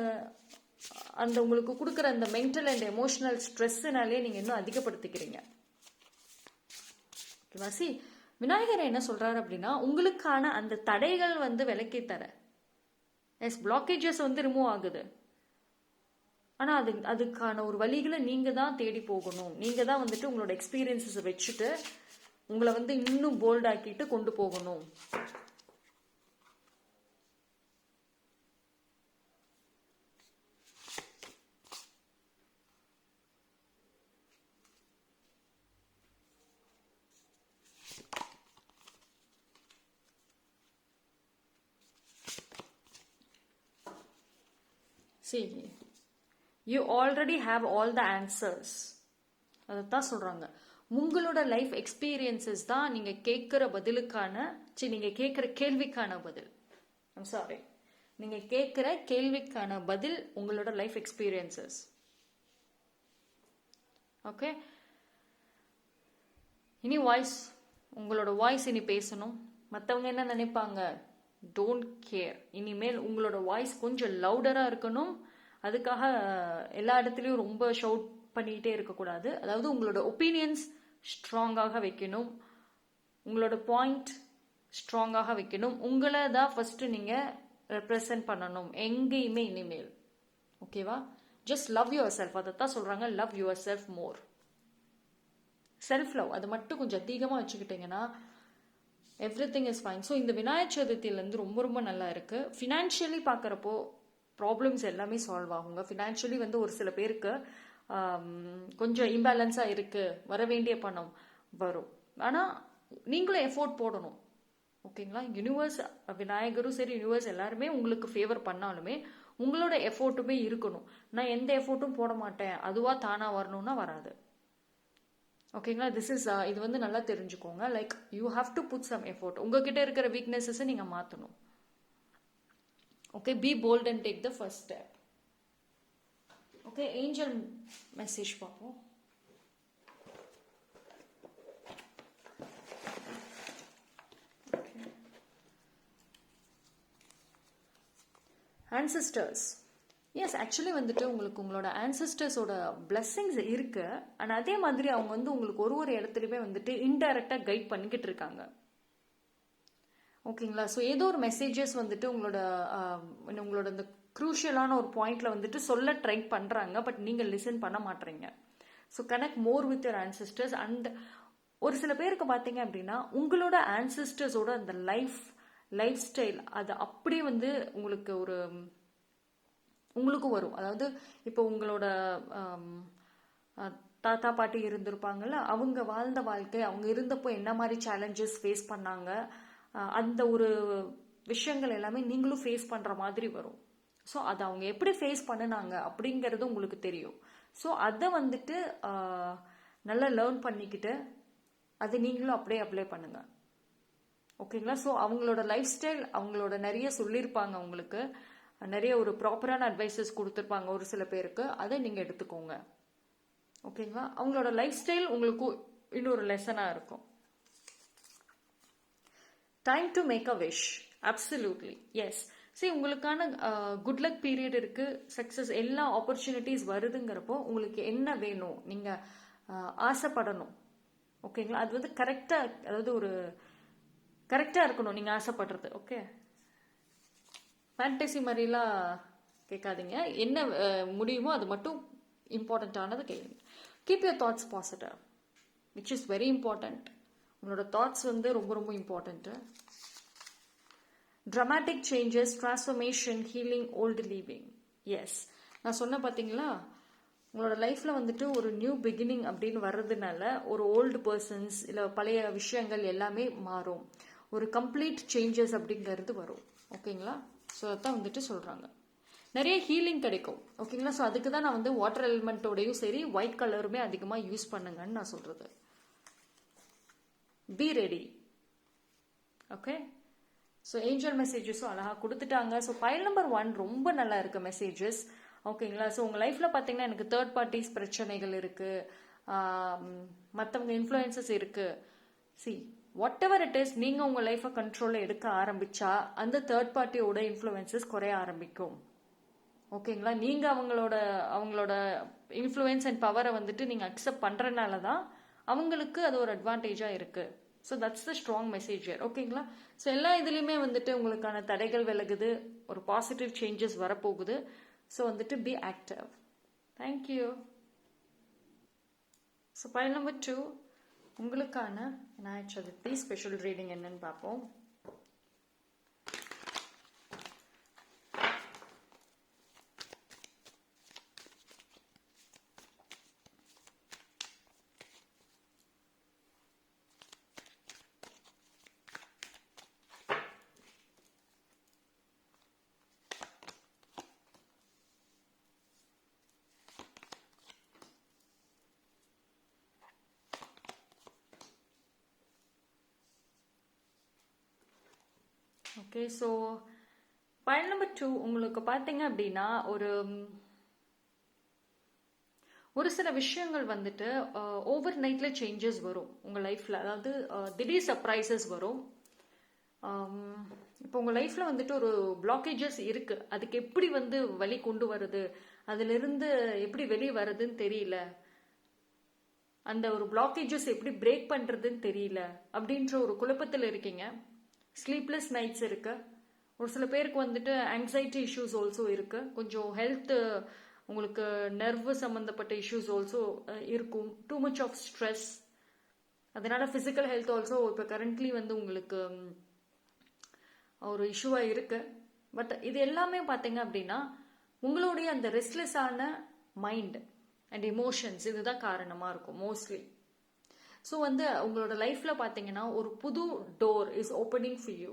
அந்த உங்களுக்கு கொடுக்குற அந்த மென்டல் அண்ட் எமோஷனல் ஸ்ட்ரெஸ்ஸுனாலே நீங்கள் இன்னும் அதிகப்படுத்திக்கிறீங்க. ஓகேவா? விநாயகர் என்ன சொல்றாரு அப்படின்னா, உங்களுக்கான அந்த தடைகள் வந்து விலக்கி தர, பிளாக்கேஜஸ் வந்து ரிமூவ் ஆகுது. ஆனால் அதுக்கான ஒரு வழிகளை நீங்கள் தான் தேடி போகணும். நீங்கள் தான் வந்துட்டு உங்களோட எக்ஸ்பீரியன்ஸஸை வச்சுட்டு உங்களை வந்து இன்னும் போல்டாக்கிட்டு கொண்டு போகணும். See, you already have all the answers. அதைத்தான் சொல்றாங்க. உங்களோட லைஃப் எக்ஸ்பீரியன்சஸ் தான் நீங்க கேட்கிற பதிலுக்கான, நீங்க கேட்கிற கேள்விக்கான பதில். ஐம் சாரி, நீங்க கேட்கிற கேள்விக்கான பதில் உங்களோட லைஃப் எக்ஸ்பீரியன்சஸ். ஓகே, இனி வாய்ஸ், உங்களோட வாய்ஸ் இனி பேசணும். மற்றவங்க என்ன நினைப்பாங்க, டோன்ட் கேர். இனிமேல் உங்களோட வாய்ஸ் கொஞ்சம் லவுடராக இருக்கணும். அதுக்காக எல்லா இடத்துலையும் ரொம்ப ஷவுட் பண்ணிக்கிட்டே இருக்கக்கூடாது. அதாவது உங்களோட ஒப்பீனியன்ஸ் ஸ்ட்ராங்காக வைக்கணும், உங்களோட பாயிண்ட் ஸ்ட்ராங்காக வைக்கணும். உங்களை தான் ஃபஸ்ட்டு நீங்கள் ரெப்ரசன்ட் பண்ணணும் எங்கேயுமே இனிமேல். ஓகேவா? Just love your self. அதைத்தான் சொல்கிறாங்க, love your self more. Self love அது மட்டும் கொஞ்சம் அதிகமாக வச்சுக்கிட்டிங்கன்னா எவ்ரிதிங் இஸ் ஃபைன். ஸோ இந்த விநாயகர் சதுர்த்தியிலேருந்து ரொம்ப ரொம்ப நல்லா இருக்குது. ஃபினான்ஷியலி பார்க்குறப்போ ப்ராப்ளம்ஸ் எல்லாமே சால்வ் ஆகுங்க. ஃபினான்ஷியலி வந்து ஒரு சில பேருக்கு கொஞ்சம் இம்பேலன்ஸாக இருக்குது, வர வேண்டிய பணம் வரும். ஆனால் நீங்களும் எஃபோர்ட் போடணும். ஓகேங்களா? யூனிவர்ஸ், விநாயகரும் சரி யூனிவர்ஸ் எல்லாருமே உங்களுக்கு ஃபேவர் பண்ணாலுமே உங்களோட எஃபோர்ட்டுமே இருக்கணும். நான் எந்த எஃபோர்ட்டும் போட மாட்டேன், அதுவா தானா வரணும்னா வராது. ஓகேங்களா? இது வந்து நல்லா தெரிஞ்சுக்கோங்க. Like you have to put some effort. உங்ககிட்ட இருக்கிற வீக்னஸஸை நீங்கள் மாற்றணும். Okay, be bold and take the first step. Okay, angel message பார்ப்போம். ஆன்சிஸ்டர்ஸ், எஸ், ஆக்சுவலி வந்துட்டு உங்களுக்கு உங்களோட ஆன்சிஸ்டர்ஸோட பிளெஸ்ஸிங்ஸ் இருக்கு. அண்ட் அதே மாதிரி அவங்க வந்து உங்களுக்கு ஒரு இடத்துலையுமே வந்துட்டு இன்டைரக்டாக கைட் பண்ணிக்கிட்டு இருக்காங்க. ஓகேங்களா? ஸோ ஏதோ ஒரு மெசேஜஸ் வந்துட்டு உங்களோட இந்த க்ரூஷியலான ஒரு பாயிண்ட்ல வந்துட்டு சொல்ல ட்ரை பண்ணுறாங்க. பட் நீங்கள் லிசன் பண்ண மாட்டீங்க. So connect more with your ancestors. And ஒரு சில பேருக்கு பார்த்தீங்க அப்படின்னா உங்களோட ஆன்சிஸ்டர்ஸோட அந்த லைஃப் ஸ்டைல் அது அப்படியே வந்து உங்களுக்கும் வரும். அதாவது இப்போ உங்களோட தாத்தா பாட்டி இருந்திருப்பாங்கல்ல, அவங்க வாழ்ந்த வாழ்க்கை, அவங்க இருந்தப்போ என்ன மாதிரி சேலஞ்சஸ் ஃபேஸ் பண்ணாங்க, அந்த ஒரு விஷயங்கள் எல்லாமே நீங்களும் ஃபேஸ் பண்ணுற மாதிரி வரும். ஸோ அதை அவங்க எப்படி ஃபேஸ் பண்ணினாங்க அப்படிங்கிறது உங்களுக்கு தெரியும். ஸோ அதை வந்துட்டு நல்லா லேர்ன் பண்ணிக்கிட்டு அதை நீங்களும் அப்படியே அப்ளை பண்ணுங்க. ஓகேங்களா? ஸோ அவங்களோட லைஃப் ஸ்டைல் அவங்களோட நிறைய சொல்லியிருப்பாங்க, உங்களுக்கு நிறைய ஒரு ப்ராப்பரான அட்வைசஸ் கொடுத்துருப்பாங்க ஒரு சில பேருக்கு. அதை நீங்கள் எடுத்துக்கோங்க. ஓகேங்களா? அவங்களோட லைஃப் ஸ்டைல் உங்களுக்கு இன்னொரு லெசனாக இருக்கும். Time to make a wish. Absolutely yes. சரி, உங்களுக்கான குட் லக் பீரியட் இருக்கு, சக்சஸ் எல்லா ஆப்பர்ச்சுனிட்டிஸ் வருதுங்கிறப்போ உங்களுக்கு என்ன வேணும் நீங்கள் ஆசைப்படணும். ஓகேங்களா? அது வந்து கரெக்டாக, அதாவது ஒரு கரெக்டாக இருக்கணும் நீங்கள் ஆசைப்படுறது. ஓகே, ஃபேண்டசி மாதிரிலாம் கேட்காதீங்க. என்ன முடியுமோ அது மட்டும் இம்பார்ட்டண்ட்டானது கேளுங்க. Keep your thoughts positive, which is very important. உங்களோட தாட்ஸ் வந்து ரொம்ப ரொம்ப important. Dramatic changes, transformation, healing, old leaving. Yes, நான் சொன்ன பார்த்தீங்களா, உங்களோட லைஃப்பில் வந்துட்டு ஒரு நியூ பிகினிங் அப்படின்னு வர்றதுனால ஒரு ஓல்டு பர்சன்ஸ் இல்லை பழைய விஷயங்கள் எல்லாமே மாறும். ஒரு கம்ப்ளீட் சேஞ்சஸ் அப்படிங்கிறது வரும். ஓகேங்களா? ஸோ அதான் வந்துட்டு சொல்கிறாங்க. நிறைய ஹீலிங் கிடைக்கும். ஓகேங்களா? ஸோ அதுக்கு தான் நான் வந்து வாட்டர் எலிமெண்ட்டோடையும் சரி ஒயிட் கலருமே அதிகமாக யூஸ் பண்ணுங்கன்னு நான் சொல்கிறது. Be ready. Okay, so angel மெசேஜஸும் அழகாக கொடுத்துட்டாங்க. ஸோ பைல் நம்பர் 1 ரொம்ப நல்லா இருக்கு மெசேஜஸ். ஓகேங்களா? ஸோ உங்கள் லைஃப்பில் பார்த்தீங்கன்னா எனக்கு தேர்ட் பார்ட்டிஸ் பிரச்சனைகள் இருக்குது, மற்றவங்க இன்ஃப்ளூயன்சஸ் இருக்குது. C, what ever it is, நீங்கள் உங்கள் லைஃப்பை கண்ட்ரோலில் எடுக்க ஆரம்பித்தா அந்த தேர்ட் பார்ட்டியோட இன்ஃப்ளூயன்சஸ் குறைய ஆரம்பிக்கும். ஓகேங்களா? நீங்கள் அவங்களோட இன்ஃப்ளூயன்ஸ் அண்ட் பவரை வந்துட்டு நீங்கள் அக்செப்ட் பண்ணுறதுனால தான் அவங்களுக்கு அது ஒரு அட்வான்டேஜாக இருக்குது. So that's the strong message. ஓகேங்களா? ஸோ எல்லா இதுலேயுமே வந்துட்டு உங்களுக்கான தடைகள் விலகுது, ஒரு பாசிட்டிவ் சேஞ்சஸ் வரப்போகுது. ஸோ வந்துட்டு be active. Thank you. So pile number 2 உங்களுக்கான விநாயகர் சதுர்த்தி ஸ்பெஷல் ரீடிங் என்னன்னு பார்ப்போம். ஓகே, ஸோ பைல் நம்பர் 2 உங்களுக்கு பார்த்தீங்க அப்படின்னா ஒரு சில விஷயங்கள் வந்துட்டு ஓவர் நைட்டில் சேஞ்சஸ் வரும் உங்கள் லைஃப்பில். அதாவது திடீர் சர்ப்ரைசஸ் வரும். இப்போ உங்கள் லைஃப்பில் வந்துட்டு ஒரு பிளாக்கேஜஸ் இருக்குது, அதுக்கு எப்படி வந்து வழி கொண்டு வருது, அதிலிருந்து எப்படி வெளியே வருதுன்னு தெரியல, அந்த ஒரு பிளாக்கேஜஸ் எப்படி பிரேக் பண்ணுறதுன்னு தெரியல அப்படின்ற ஒரு குழப்பத்தில் இருக்கீங்க. ஸ்லீப்லெஸ் நைட்ஸ் இருக்கு. ஒரு சில பேருக்கு வந்துட்டு ஆங்ஸைட்டி இஷ்யூஸ் ஆல்சோ இருக்கு. கொஞ்சம் ஹெல்த், உங்களுக்கு நர்வு சம்மந்தப்பட்ட இஷ்யூஸ் ஆல்சோ இருக்கும். டூ மச் ஆஃப் ஸ்ட்ரெஸ், அதனால ஃபிசிக்கல் ஹெல்த் ஆல்சோ இப்போ கரண்ட்லி வந்து உங்களுக்கு ஒரு இஷ்யூவாக இருக்கு. பட் இது எல்லாமே பார்த்தீங்க அப்படின்னா உங்களுடைய அந்த ரெஸ்ட்லெஸ்ஸான மைண்ட் அண்ட் எமோஷன்ஸ் இதுதான் காரணமாக இருக்கும் மோஸ்ட்லி. ஸோ வந்து உங்களோட லைஃப்ல பார்த்தீங்கன்னா ஒரு புது door is opening for you.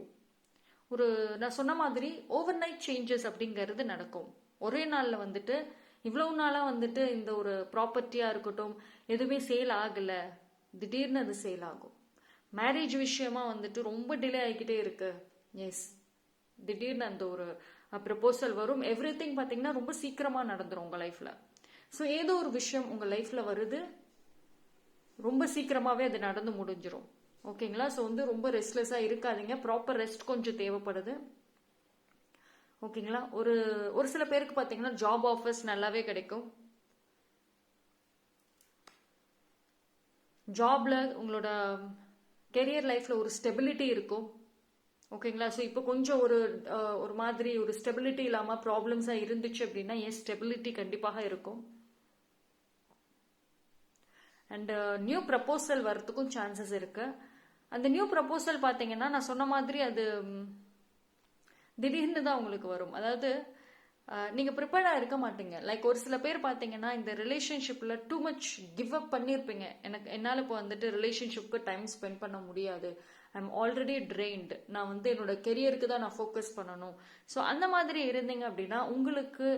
ஒரு நான் சொன்ன மாதிரி ஓவர் நைட் சேஞ்சஸ் அப்படிங்கிறது நடக்கும். ஒரே நாளில் வந்துட்டு இவ்வளவு நாளாக வந்துட்டு இந்த ஒரு ப்ராப்பர்ட்டியாக இருக்கட்டும் எதுவுமே சேல் ஆகலை, திடீர்னு அது சேல் ஆகும். மேரேஜ் விஷயமா வந்துட்டு ரொம்ப டிலே ஆகிக்கிட்டே இருக்கு, எஸ் திடீர்னு அந்த ஒரு ப்ரப்போசல் வரும். எவ்ரி திங் பார்த்தீங்கன்னா ரொம்ப சீக்கிரமாக நடந்துடும் உங்கள் லைஃப்பில். ஸோ ஏதோ ஒரு விஷயம் உங்கள் லைஃப்பில் வருது, ரொம்ப சீக்கிரமாகவே அது நடந்து முடிஞ்சிடும். ஓகேங்களா? ஸோ வந்து ரொம்ப ரெஸ்ட்லெஸ்ஸாக இருக்காதீங்க, ப்ராப்பர் ரெஸ்ட் கொஞ்சம் தேவைப்படுது. ஓகேங்களா? ஒரு சில பேருக்கு பார்த்தீங்கன்னா ஜாப் ஆஃபர்ஸ் நல்லாவே கிடைக்கும். ஜாப்ல உங்களோட கெரியர் லைஃப்ல ஒரு ஸ்டெபிலிட்டி இருக்கும். ஓகேங்களா? ஸோ இப்போ கொஞ்சம் ஒரு மாதிரி ஒரு ஸ்டெபிலிட்டி இல்லாமல் ப்ராப்ளம்ஸாக இருந்துச்சு அப்படின்னா என் ஸ்டெபிலிட்டி கண்டிப்பாக இருக்கும். அண்ட் நியூ ப்ரப்போசல் வர்றதுக்கும் சான்சஸ் இருக்கு. அந்த நியூ ப்ரப்போசல் பார்த்தீங்கன்னா நான் சொன்ன மாதிரி அது திடீர்னு தான் உங்களுக்கு வரும். அதாவது நீங்க ப்ரிப்பேர்டாக இருக்க மாட்டீங்க. லைக் ஒரு சில பேர் பார்த்தீங்கன்னா இந்த ரிலேஷன்ஷிப்ல டூ மச் கிவ் அப் பண்ணியிருப்பீங்க. என்னால் இப்போ வந்துட்டு ரிலேஷன்ஷிப்க்கு டைம் ஸ்பெண்ட் பண்ண முடியாது, ஐ எம் ஆல்ரெடி ட்ரெயின்டு, நான் வந்து என்னோட கெரியருக்கு தான் நான் ஃபோக்கஸ் பண்ணணும். ஸோ அந்த மாதிரி இருந்தீங்க அப்படின்னா உங்களுக்கு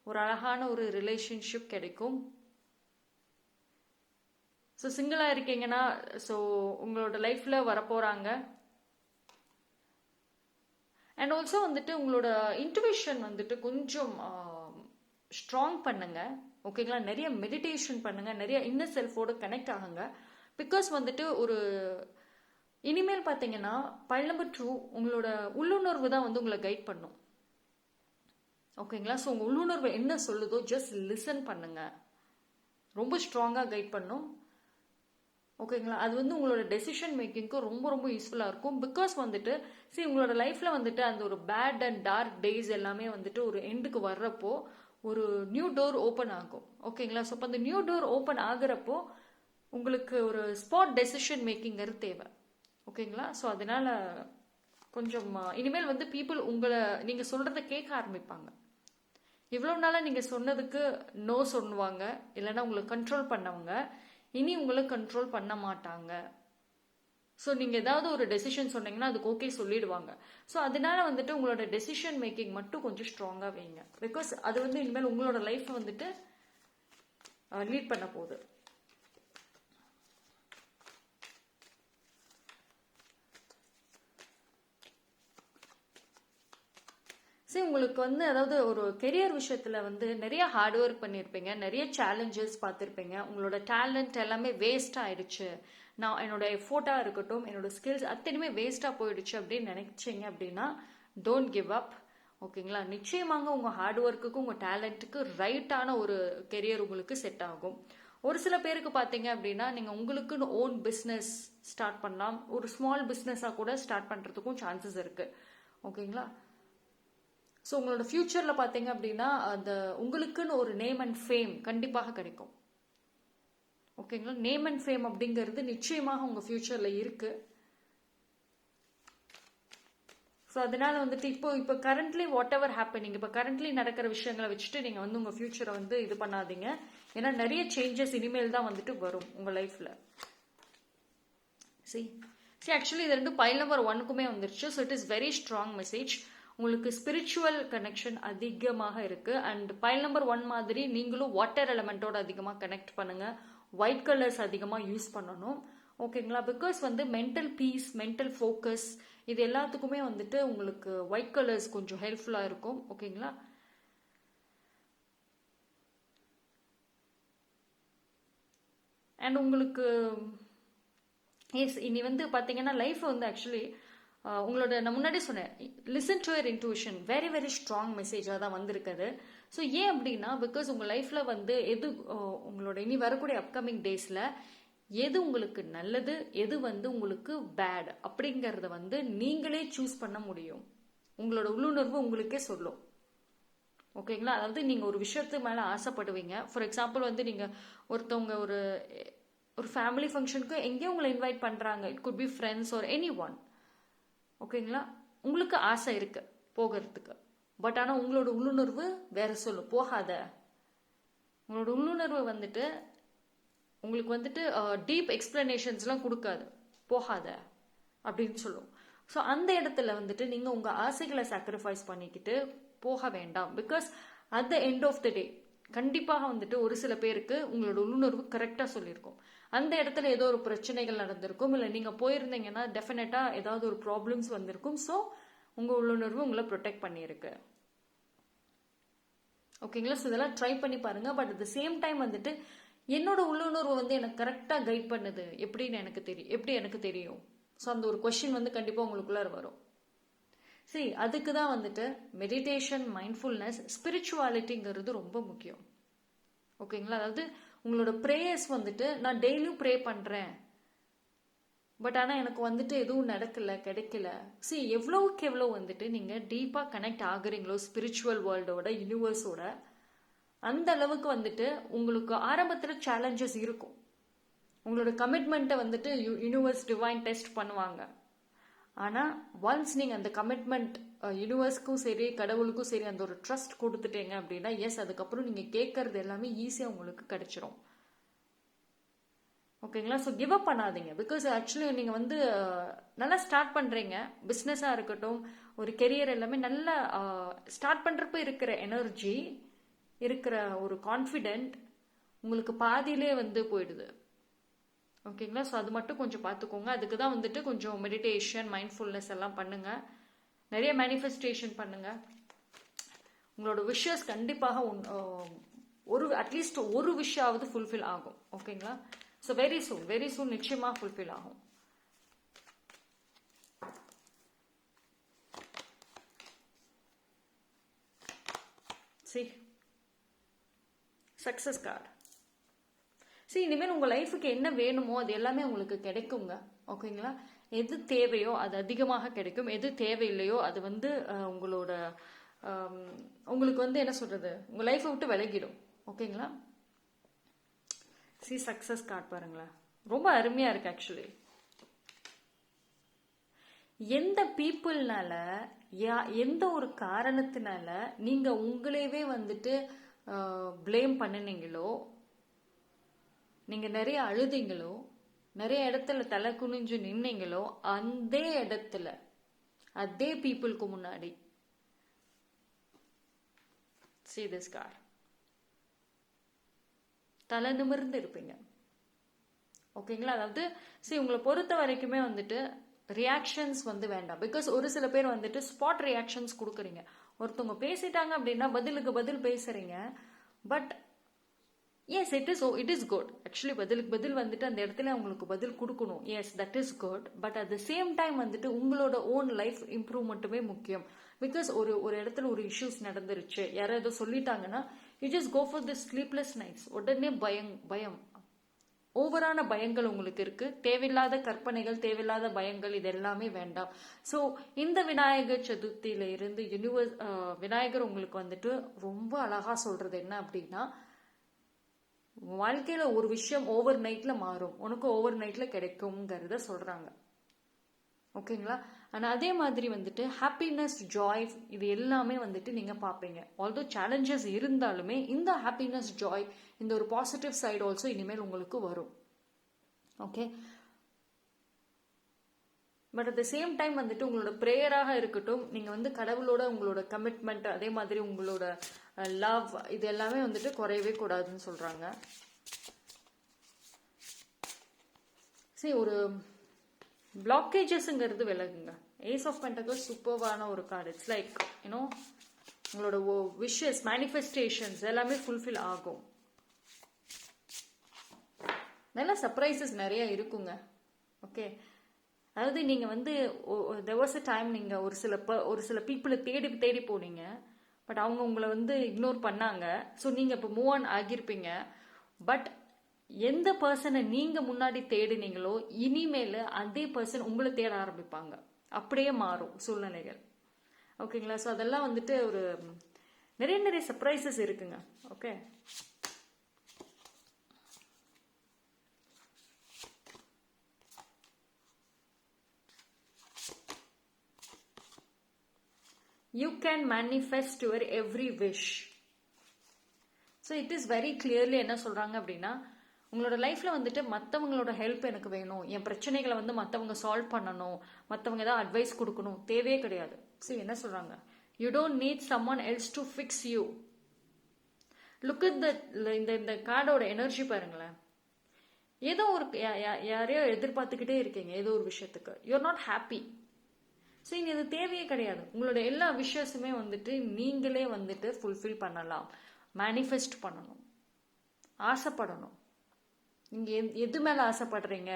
ஒரு அழகான ஒரு ரிலேஷன்ஷிப் கிடைக்கும். ஸோ சிங்கிளாக இருக்கீங்கன்னா ஸோ உங்களோட லைஃப்பில் வரப்போகிறாங்க. அண்ட் ஆல்சோ வந்துட்டு உங்களோட இன்ட்யூஷன் வந்துட்டு கொஞ்சம் ஸ்ட்ராங் பண்ணுங்க. ஓகேங்களா? நிறைய மெடிடேஷன் பண்ணுங்க, நிறைய இன்னர் செல்ஃபோட கனெக்ட் ஆகுங்க. பிகாஸ் வந்துட்டு ஒரு இனிமேல் பார்த்தீங்கன்னா பைல் நம்பர் 2 உங்களோட உள்ளுணர்வு தான் வந்து உங்களை கைட் பண்ணும். ஓகேங்களா? ஸோ உங்கள் உள்ளுணர்வு என்ன சொல்லுதோ ஜஸ்ட் லிசன் பண்ணுங்க, ரொம்ப ஸ்ட்ராங்காக கைட் பண்ணும். ஓகேங்களா? அது வந்து உங்களோட டெசிஷன் மேக்கிங்க்கு ரொம்ப ரொம்ப யூஸ்ஃபுல்லாக இருக்கும். பிகாஸ் வந்துட்டு உங்களோட லைஃப்பில் வந்துட்டு அந்த ஒரு பேட் அண்ட் டார்க் டேஸ் எல்லாமே வந்துட்டு ஒரு எண்டுக்கு வர்றப்போ ஒரு நியூ டோர் ஓப்பன் ஆகும். ஓகேங்களா? ஸோ அப்போ அந்த நியூ டோர் ஓப்பன் ஆகுறப்போ உங்களுக்கு ஒரு ஸ்பாட் டெசிஷன் மேக்கிங்கிறது தேவை. ஓகேங்களா? ஸோ அதனால கொஞ்சம் இனிமேல் வந்து பீப்புள் உங்களை நீங்கள் சொல்கிறத கேட்க ஆரம்பிப்பாங்க. இவ்வளோ நாளாக நீங்கள் சொன்னதுக்கு நோ சொல்லுவாங்க, இல்லைன்னா உங்களை கண்ட்ரோல் பண்ணவங்க இனி உங்களை கண்ட்ரோல் பண்ண மாட்டாங்க. ஸோ நீங்கள் ஏதாவது ஒரு டெசிஷன் சொன்னீங்கன்னா அதுக்கு ஓகே சொல்லிடுவாங்க. ஸோ அதனால வந்துட்டு உங்களோட டெசிஷன் மேக்கிங் மட்டும் கொஞ்சம் ஸ்ட்ராங்காக வைங்க. பிகாஸ் அது வந்து இனிமேல் உங்களோட லைஃப்பை வந்துட்டு லீட் பண்ண போகுது. சரி, உங்களுக்கு வந்து அதாவது ஒரு கெரியர் விஷயத்துல வந்து நிறைய ஹார்ட் ஒர்க் பண்ணியிருப்பீங்க, நிறைய சேலஞ்சஸ் பார்த்துருப்பீங்க, உங்களோட டேலண்ட் எல்லாமே வேஸ்ட் ஆயிடுச்சு, நான் என்னோட எஃபோர்ட்டாக இருக்கட்டும் என்னோட ஸ்கில்ஸ் அத்தனையுமே வேஸ்ட்டாக போயிடுச்சு அப்படின்னு நினைச்சிங்க அப்படின்னா டோன்ட் கிவ் அப். ஓகேங்களா? நிச்சயமாக உங்கள் ஹார்ட் ஒர்க்குக்கு உங்கள் டேலண்ட்டுக்கு ரைட்டான ஒரு கெரியர் உங்களுக்கு செட் ஆகும். ஒரு சில பேருக்கு பார்த்தீங்க அப்படின்னா நீங்கள் உங்களுக்குன்னு ஓன் பிஸ்னஸ் ஸ்டார்ட் பண்ணலாம், ஒரு ஸ்மால் பிஸ்னஸாக கூட ஸ்டார்ட் பண்ணுறதுக்கும் சான்சஸ் இருக்குது. ஓகேங்களா? ஸோ உங்களோட ஃப்யூச்சரில் பார்த்தீங்க அப்படின்னா அந்த உங்களுக்குன்னு ஒரு நேம் அண்ட் ஃபேம் கண்டிப்பாக கிடைக்கும். ஓகேங்களா? நேம் அண்ட் ஃபேம் அப்படிங்கிறது நிச்சயமாக உங்கள் ஃப்யூச்சரில் இருக்குது. ஸோ அதனால வந்துட்டு இப்போ கரண்ட்லி வாட் எவர் ஹேப்பனிங், இப்போ கரண்ட்லி நடக்கிற விஷயங்களை வச்சுட்டு நீங்கள் வந்து உங்கள் ஃப்யூச்சரை வந்து இது பண்ணாதீங்க. ஏன்னா நிறைய சேஞ்சஸ் இனிமேல் தான் வந்துட்டு வரும் உங்கள் லைஃப்பில். சரி ஆக்சுவலி இது ரெண்டு பைல் நம்பர் 1க்குமே வந்துருச்சு. So it is very strong message. உங்களுக்கு ஸ்பிரிச்சுவல் கனெக்ஷன் அதிகமாக இருக்குது. அண்ட் பைல் நம்பர் 1 மாதிரி நீங்களும் வாட்டர் எலமெண்ட்டோட அதிகமாக கனெக்ட் பண்ணுங்கள், ஒயிட் கலர்ஸ் அதிகமாக யூஸ் பண்ணணும். ஓகேங்களா? பிகாஸ் வந்து மென்டல் பீஸ், மென்டல் ஃபோக்கஸ் இது எல்லாத்துக்குமே வந்துட்டு உங்களுக்கு ஒயிட் கலர்ஸ் கொஞ்சம் ஹெல்ப்ஃபுல்லாக இருக்கும். ஓகேங்களா? அண்ட் உங்களுக்கு எஸ் இனி வந்து பார்த்தீங்கன்னா லைஃப் வந்து ஆக்சுவலி உங்களோட நான் முன்னாடி சொன்னேன், listen to your intuition very very strong மெசேஜாக தான் வந்திருக்குது. ஸோ ஏன் அப்படின்னா பிகாஸ் உங்கள் லைஃப்பில் வந்து எது உங்களோட இனி வரக்கூடிய அப்கமிங் டேஸில் எது உங்களுக்கு நல்லது எது வந்து உங்களுக்கு பேட் அப்படிங்கிறத வந்து நீங்களே சூஸ் பண்ண முடியும். உங்களோட உள்ளுணர்வு உங்களுக்கே சொல்லும். ஓகேங்களா? அதாவது நீங்கள் ஒரு விஷயத்து மேலே ஆசைப்படுவீங்க. ஃபார் எக்ஸாம்பிள் வந்து நீங்கள் ஒருத்தவங்க ஒரு ஃபேமிலி ஃபங்க்ஷனுக்கு எங்கேயும் உங்களை இன்வைட் பண்ணுறாங்க, it could be friends or any one. ஓகேங்களா? உங்களுக்கு ஆசை இருக்கு போகிறதுக்கு, பட் ஆனால் உங்களோட உள்ளுணர்வு வேற சொல்லும் போகாத. உங்களோட உள்ளுணர்வு வந்துட்டு உங்களுக்கு வந்துட்டு டீப் எக்ஸ்பிளனேஷன்ஸ்லாம் கொடுக்காது, போகாத அப்படின்னு சொல்லும். ஸோ அந்த இடத்துல வந்துட்டு நீங்கள் உங்கள் ஆசைகளை சாக்ரிஃபைஸ் பண்ணிக்கிட்டு போக வேண்டாம். Because at the end of the day கண்டிப்பாக வந்துட்டு ஒரு சில பேருக்கு உங்களோட உள்ளுணர்வு கரெக்டாக சொல்லியிருக்கும். அந்த இடத்துல ஏதோ ஒரு பிரச்சனைகள் நடந்திருக்கும், இல்லை நீங்கள் போயிருந்தீங்கன்னா டெஃபினட்டாக ஏதாவது ஒரு ப்ராப்ளம்ஸ் வந்திருக்கும். ஸோ உங்கள் உள்ளுணர்வு உங்களை ப்ரொடெக்ட் பண்ணியிருக்கு. ஓகேங்களா? ஸோ இதெல்லாம் ட்ரை பண்ணி பாருங்க. But at the same time வந்துட்டு என்னோட உள்ளுணர்வு வந்து எனக்கு கரெக்டாக கைட் பண்ணுது எப்படின்னு எனக்கு தெரியும். ஸோ அந்த ஒரு கொஸ்டின் வந்து கண்டிப்பாக உங்களுக்குள்ளார வரும். சரி, அதுக்கு தான் வந்துட்டு மெடிடேஷன், மைண்ட்ஃபுல்னஸ், ஸ்பிரிச்சுவாலிட்டிங்கிறது ரொம்ப முக்கியம். ஓகேங்களா? அதாவது உங்களோட ப்ரேயர்ஸ் வந்துட்டு நான் டெய்லியும் ப்ரே பண்ணுறேன், பட் ஆனால் எனக்கு வந்துட்டு எதுவும் கிடைக்கல. சரி, எவ்வளவுக்கு எவ்வளோ வந்துட்டு நீங்கள் டீப்பாக கனெக்ட் ஆகுறீங்களோ ஸ்பிரிச்சுவல் வேர்ல்டோட, யூனிவர்ஸோட, அந்த அளவுக்கு வந்துட்டு உங்களுக்கு ஆரம்பத்தில் சேலஞ்சஸ் இருக்கும். உங்களோட கமிட்மெண்ட்டை வந்துட்டு யூனிவர்ஸ் டிவைன் டெஸ்ட் பண்ணுவாங்க. ஆனால் ஒன்ஸ் நீங்கள் அந்த கமிட்மெண்ட் யூனிவர்ஸ்க்கும் சரி கடவுளுக்கும் சரி அந்த ஒரு ட்ரஸ்ட் கொடுத்துட்டீங்க அப்படின்னா எஸ், அதுக்கப்புறம் நீங்கள் கேட்கறது எல்லாமே ஈஸியாக உங்களுக்கு கிடைச்சிரும். ஓகேங்களா? ஸோ கிவ் அப் பண்ணாதீங்க. பிகாஸ் ஆக்சுவலி நீங்கள் வந்து நல்லா ஸ்டார்ட் பண்ணுறீங்க, பிஸ்னஸாக இருக்கட்டும், ஒரு கெரியர் எல்லாமே நல்லா ஸ்டார்ட் பண்ணுறப்ப இருக்கிற எனர்ஜி, இருக்கிற ஒரு கான்ஃபிடென்ட் உங்களுக்கு பாதியிலே வந்து போயிடுது. ஓகேங்களா? ஸோ அது மட்டும் கொஞ்சம் பார்த்துக்கோங்க. அதுக்கு தான் வந்துட்டு கொஞ்சம் மெடிடேஷன், மைண்ட்ஃபுல்னஸ் எல்லாம் பண்ணுங்க, நிறைய மேனிஃபெஸ்டேஷன் பண்ணுங்க. உங்களோட விஷஸ் கண்டிப்பாக அட்லீஸ்ட் ஒரு விஷயாவது ஃபுல்ஃபில் ஆகும். ஓகேங்களா? ஸோ வெரி சூன் நிச்சயமாக ஃபுல்ஃபில் ஆகும். சரி, சக்சஸ் கார்டு. சரி, இனிமேல் உங்கள் லைஃபுக்கு என்ன வேணுமோ அது எல்லாமே உங்களுக்கு கிடைக்குங்க. ஓகேங்களா? எது தேவையோ அது அதிகமாக கிடைக்கும், எது தேவையில்லையோ அது வந்து உங்களுக்கு வந்து என்ன சொல்றது, உங்கள் லைஃப்பை விட்டு விலகிடும். ஓகேங்களா? சரி, சக்சஸ் கார்டு பாருங்களேன், ரொம்ப அருமையாக இருக்கு ஆக்சுவலி. எந்த பீப்புள்னால எந்த ஒரு காரணத்தினால நீங்கள் உங்களையவே வந்துட்டு ப்ளேம் பண்ணினீங்களோ, நீங்கள் நிறைய அழுதிங்களோ, நிறைய இடத்துல தலை குனிஞ்சு நின்னீங்களோ, அந்த இடத்துல அதே பீப்புளுக்கு முன்னாடி see this card, தலை நிமிர்ந்து இருப்பீங்க. ஓகேங்களா? அதாவது சரி, உங்களை பொறுத்த வரைக்குமே வந்துட்டு ரியாக்ஷன்ஸ் வந்து வேண்டாம். பிகாஸ் ஒரு சில பேர் வந்துட்டு ஸ்பாட் ரியாக்ஷன்ஸ் கொடுக்குறீங்க. ஒருத்தவங்க பேசிட்டாங்க அப்படின்னா பதிலுக்கு பதில் பேசுறீங்க. But yes, it is good actually. பதிலுக்கு பதில் வந்துட்டு அந்த இடத்துல அவங்களுக்கு பதில் கொடுக்கணும். Yes, that is good. But at the same time வந்துட்டு உங்களோட ஓன் லைஃப் இம்ப்ரூவ்மெண்ட்டுமே முக்கியம். பிகாஸ் ஒரு இடத்துல ஒரு இஷ்யூஸ் நடந்துருச்சு, யாரோ ஏதோ சொல்லிட்டாங்கன்னா you just go for the sleepless nights. உடனே பயம் ஓவரான பயங்கள் உங்களுக்கு இருக்கு, தேவையில்லாத கற்பனைகள், தேவையில்லாத பயங்கள், இது எல்லாமே வேண்டாம். ஸோ இந்த விநாயகர் சதுர்த்தியில இருந்து விநாயகர் உங்களுக்கு வந்துட்டு ரொம்ப அழகா சொல்றது என்ன அப்படின்னா, வாழ்க்கையில ஒரு விஷயம் ஓவர் நைட்ல மாறும், உனக்கு ஓவர் நைட்ல கிடைக்கும்ங்கிறத சொல்றாங்க. ஓகேங்களா? ஆனால் அதே மாதிரி வந்துட்டு ஹாப்பினஸ், ஜாய், இது எல்லாமே வந்துட்டு நீங்கள் பார்ப்பீங்க. ஆல்தோ சேலஞ்சஸ் இருந்தாலுமே இந்த ஹாப்பினஸ், ஜாய், இந்த ஒரு பாசிட்டிவ் சைடு ஆல்சோ இனிமேல் உங்களுக்கு வரும். Okay? But at the same time வந்துட்டு உங்களோட ப்ரேயராக இருக்கட்டும், நீங்கள் வந்து கடவுளோட உங்களோட கமிட்மெண்ட், அதே மாதிரி உங்களோட லவ், இது எல்லாமே வந்துட்டு குறையவே கூடாதுன்னு சொல்கிறாங்க. சரி, ஒரு பிளாக்கேஜஸ்ங்கிறது விலகுங்க. ஏஸ் ஆஃப் பென்டக்கிள்ஸ் சூப்பர்வான ஒரு கார்டு. இட்ஸ் லைக் யூனோ உங்களோட விஷஸ், மேனிஃபெஸ்டேஷன்ஸ் எல்லாமே ஃபுல்ஃபில் ஆகும். நல்ல சர்ப்ரைசஸ் நிறைய இருக்குங்க. ஓகே? அதாவது நீங்கள் வந்து there was a time நீங்கள் ஒரு சில பீப்புளை தேடி போனீங்க, பட் அவங்க உங்களை வந்து இக்னோர் பண்ணாங்க. ஸோ நீங்கள் இப்போ மூவ் ஆன் ஆகியிருப்பீங்க. பட் எந்த பர்சனை நீங்கள் முன்னாடி தேடினீங்களோ இனிமேல் அதே பர்சன் உங்களை தேட ஆரம்பிப்பாங்க. அப்படியே மாறும் சூழ்நிலைகள். ஓகேங்களா? ஸோ அதெல்லாம் வந்துட்டு ஒரு நிறைய சர்ப்ரைசஸ் இருக்குங்க. Okay? You can manifest your every wish. So it is very clearly என்ன சொல்கிறாங்க அப்படின்னா, உங்களோட லைஃப்பில் வந்துட்டு மற்றவங்களோட ஹெல்ப் எனக்கு வேணும், என் பிரச்சனைகளை வந்து மற்றவங்க சால்வ் பண்ணணும், மற்றவங்க ஏதாவது அட்வைஸ் கொடுக்கணும், தேவையே கிடையாது. சரி, என்ன சொல்கிறாங்க? You don't need someone else to fix you. Look at இந்த கார்டோட எனர்ஜி பாருங்களேன். ஏதோ ஒரு யாரையோ எதிர்பார்த்துக்கிட்டே இருக்கீங்க ஏதோ ஒரு விஷயத்துக்கு. You're not happy. ஸோ இங்கே இது தேவையே கிடையாது. உங்களோட எல்லா விஷயத்துமே வந்துட்டு நீங்களே வந்துட்டு ஃபுல்ஃபில் பண்ணலாம். மேனிஃபெஸ்ட் பண்ணணும், ஆசைப்படணும். நீங்கள் எது மேலே ஆசைப்படுறீங்க,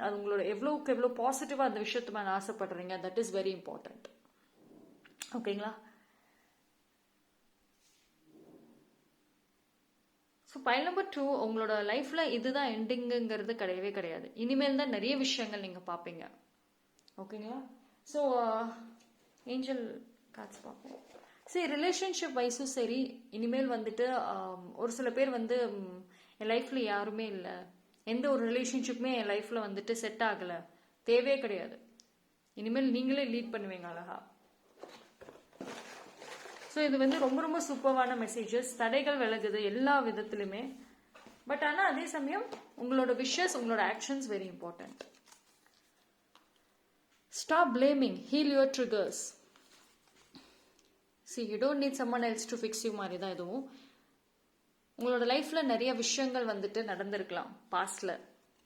அது உங்களோட எவ்வளோக்கு எவ்வளோ பாசிட்டிவாக அந்த விஷயத்து மேலே ஆசைப்படுறீங்க, தட் இஸ் வெரி இம்பார்ட்டண்ட். ஓகேங்களா? ஸோ பைல் நம்பர் 2, உங்களோட லைஃப்பில் இதுதான் எண்டிங்குங்கிறது கிடையவே கிடையாது. இனிமேல் தான் நிறைய விஷயங்கள் நீங்கள் பார்ப்பீங்க. ஓகேங்களா? ஸோ ஏஞ்சல் கார்ட்ஸ் பார்ப்போம். சரி, ரிலேஷன்ஷிப் வைஸும் சரி, இனிமேல் வந்துட்டு ஒரு சில பேர் வந்து என் லைஃப்பில் யாருமே இல்லை, எந்த ஒரு ரிலேஷன்ஷிப்புமே என் லைஃப்பில் வந்துட்டு செட் ஆகலை, தேவையே கிடையாது. இனிமேல் நீங்களே லீட் பண்ணுவீங்க அழகா. ஸோ இது வந்து ரொம்ப ரொம்ப சூப்பரான மெசேஜஸ். தடைகள் விலகுது எல்லா விதத்துலையுமே. பட் ஆனால் அதே சமயம் உங்களோட விஷஸ், உங்களோட actions very important. Stop blaming, heel your triggers. C, you don't need someone else to fix you மாதிரி தான் இதுவும். உங்களோட லைஃப்பில் நிறைய விஷயங்கள் வந்துட்டு நடந்திருக்கலாம் பாஸ்டில்,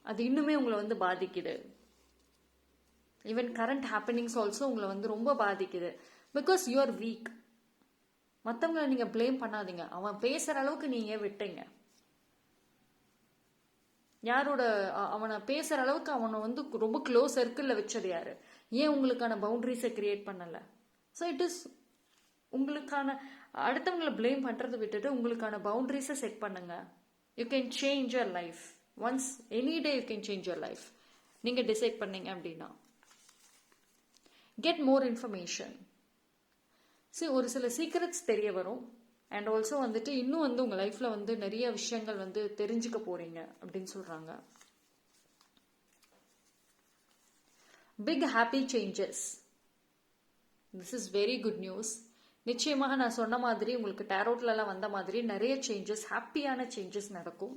அது இன்னுமே உங்களை வந்து பாதிக்குது. ஈவன் கரண்ட் ஹேப்பனிங்ஸ் ஆல்சோ உங்களை வந்து ரொம்ப பாதிக்குது. Because you are week. மற்றவங்களை நீங்கள் ப்ளேம் பண்ணாதீங்க. அவன் பேசுகிற அளவுக்கு நீங்கள் விட்டீங்க. அவனை பேசுகிற அளவுக்கு அவனை வந்து ரொம்ப க்ளோஸ் சர்க்கிளில் வச்சது யாரு? ஏன் உங்களுக்கான பவுண்டரிஸை கிரியேட் பண்ணலை? ஸோ இட் இஸ் உங்களுக்கான அடுத்தவங்களை ப்ளேம் பண்ணுறதை விட்டுட்டு உங்களுக்கான பவுண்டரிஸை செட் பண்ணுங்க. You can change your life once, any day you can change your life. நீங்கள் டிசைட் பண்ணீங்க அப்படின்னா. Get more information. சரி, ஒரு சில சீக்ரெட்ஸ் தெரிய வரும். அண்ட் ஆல்சோ வந்துட்டு இன்னும் வந்து உங்கள் லைஃப்பில் வந்து நிறைய விஷயங்கள் வந்து தெரிஞ்சுக்க போகிறீங்க அப்படின்னு சொல்கிறாங்க. Big happy changes. This is very good news. நிச்சயமாக நான் சொன்ன மாதிரி உங்களுக்கு டேரோட்லலாம் வந்த மாதிரி நிறைய சேஞ்சஸ், ஹாப்பியான சேஞ்சஸ் நடக்கும்.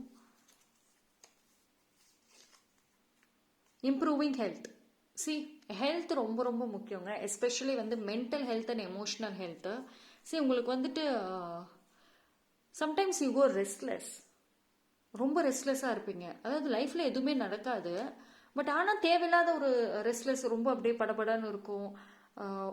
Improving health. சி, ஹெல்த் ரொம்ப ரொம்ப முக்கியங்க. எஸ்பெஷலி வந்து mental health and emotional health. C, உங்களுக்கு வந்துட்டு சம்டைம்ஸ் யூ கோ ரெஸ்ட்லெஸ். ரொம்ப ரெஸ்ட்லெஸ்ஸாக இருப்பீங்க. அதாவது லைஃப்பில் எதுவுமே நடக்காது, பட் ஆனால் தேவையில்லாத ஒரு ரெஸ்ட்லெஸ், ரொம்ப அப்படியே படபடன்னு இருக்கும்.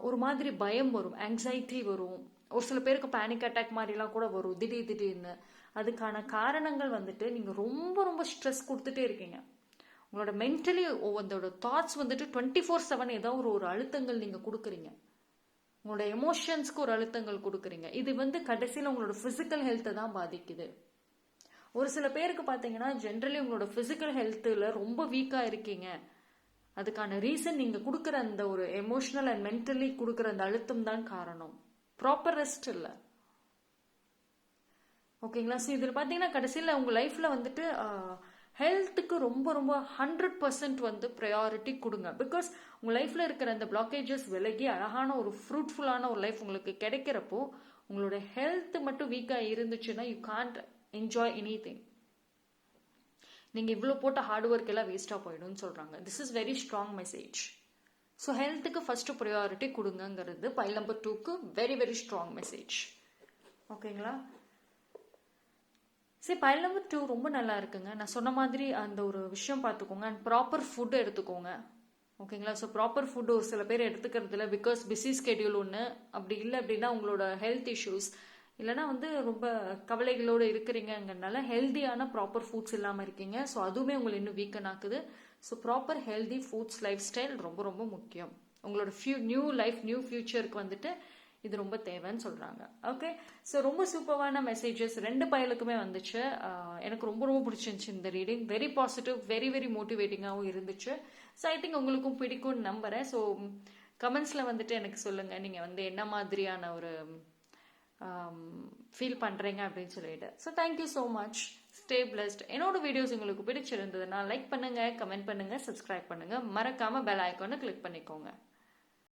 ஒரு மாதிரி பயம் வரும், ஆங்ஸைட்டி வரும். ஒரு சில பேருக்கு பேனிக் அட்டாக் மாதிரிலாம் கூட வரும் திடீர்னு. அதுக்கான காரணங்கள் வந்துட்டு நீங்கள் ரொம்ப ரொம்ப ஸ்ட்ரெஸ் கொடுத்துட்டே இருக்கீங்க. உங்களோட மென்டலி அதோட தாட்ஸ் வந்துட்டு 24/7 ஏதாவது ஒரு அழுத்தங்கள் நீங்கள் கொடுக்குறீங்க. உங்களோட எமோஷன்ஸ்க்கு ஒரு அழுத்தங்கள் கொடுக்குறீங்க. இது வந்து கடைசியில் உங்களோட ஃபிசிக்கல் ஹெல்த்தை தான் பாதிக்குது. ஒரு சில பேருக்கு பார்த்தீங்கன்னா ஜென்ரலி உங்களோட ஃபிசிக்கல் ஹெல்த்தில் ரொம்ப வீக்காக இருக்கீங்க. அதுக்கான ரீசன் நீங்கள் கொடுக்குற அந்த ஒரு எமோஷனல் அண்ட் மென்டலி கொடுக்குற அந்த அழுத்தம் தான் காரணம். ப்ராப்பர் ரெஸ்ட் இல்லை. ஓகேங்களா? ஸோ இதில் பார்த்தீங்கன்னா கடைசியில் உங்கள் லைஃப்பில் வந்துட்டு ஹெல்த்துக்கு ரொம்ப ரொம்ப 100% வந்து ப்ரையாரிட்டி கொடுங்க. பிகாஸ் உங்கள் லைஃப்பில் இருக்கிற அந்த பிளாக்கேஜஸ் விலகி அழகான ஒரு ஃப்ரூட்ஃபுல்லான ஒரு லைஃப் உங்களுக்கு கிடைக்கிறப்போ உங்களோட ஹெல்த் மட்டும் வீக்காக இருந்துச்சுன்னா யூ கான்ட் என்ஜாய் எனிதிங். நீங்கள் இவ்வளோ போட்ட ஹார்ட் ஒர்க் எல்லாம் வேஸ்ட்டாக போயிடும்னு சொல்கிறாங்க. This is very strong message. So ஹெல்த்துக்கு ஃபஸ்ட்டு ப்ரையாரிட்டி கொடுங்கங்கிறது பைல் நம்பர் 2க்கு வெரி வெரி ஸ்ட்ராங் மெசேஜ். ஓகேங்களா? சரி, பைல் நம்பர் 2 ரொம்ப நல்லா இருக்குங்க. நான் சொன்ன மாதிரி அந்த ஒரு விஷயம் பார்த்துக்கோங்க. அண்ட் ப்ராப்பர் ஃபுட்டு எடுத்துக்கோங்க. ஓகேங்களா? ஸோ ப்ராப்பர் ஃபுட்டு ஒரு சில பேர் எடுத்துக்கிறதுல பிகாஸ் பிஸி ஸ்கெடியூல் ஒன்று, அப்படி இல்லை அப்படின்னா உங்களோட ஹெல்த் இஷ்யூஸ், இல்லைனா வந்து ரொம்ப கவலைகளோடு இருக்கிறீங்கங்கிறதுனால ஹெல்த்தியான ப்ராப்பர் ஃபுட்ஸ் இல்லாமல் இருக்கீங்க. ஸோ அதுவுமே உங்களை இன்னும் வீக்கன் ஆக்குது. So proper healthy foods, lifestyle ரொம்ப ரொம்ப முக்கியம். உங்களோட நியூ லைஃப், நியூ ஃபியூச்சருக்கு வந்துட்டு இது ரொம்ப தேவைன்னு சொல்கிறாங்க. ஓகே, ஸோ ரொம்ப சூப்பரான மெசேஜஸ் 2 பையலுக்குமே வந்துச்சு. எனக்கு ரொம்ப ரொம்ப பிடிச்சிருந்துச்சு இந்த reading. Very positive, very very மோட்டிவேட்டிங்காகவும் இருந்துச்சு. ஸோ ஐ திங்க் உங்களுக்கும் பிடிக்கும்னு நம்புகிறேன். ஸோ கமெண்ட்ஸில் வந்துட்டு எனக்கு சொல்லுங்கள் நீங்கள் வந்து என்ன மாதிரியான ஒரு ஃபீல் பண்ணுறீங்க அப்படின்னு சொல்லிட்டு. So thank you so much. Stay blessed. என்னோட வீடியோஸ் உங்களுக்கு பிடிச்சிருந்ததுன்னா லைக் பண்ணுங்கள், கமெண்ட் பண்ணுங்கள், சப்ஸ்கிரைப் பண்ணுங்கள். மறக்காமல் பெல் ஐக்கானை கிளிக் பண்ணிக்கோங்க.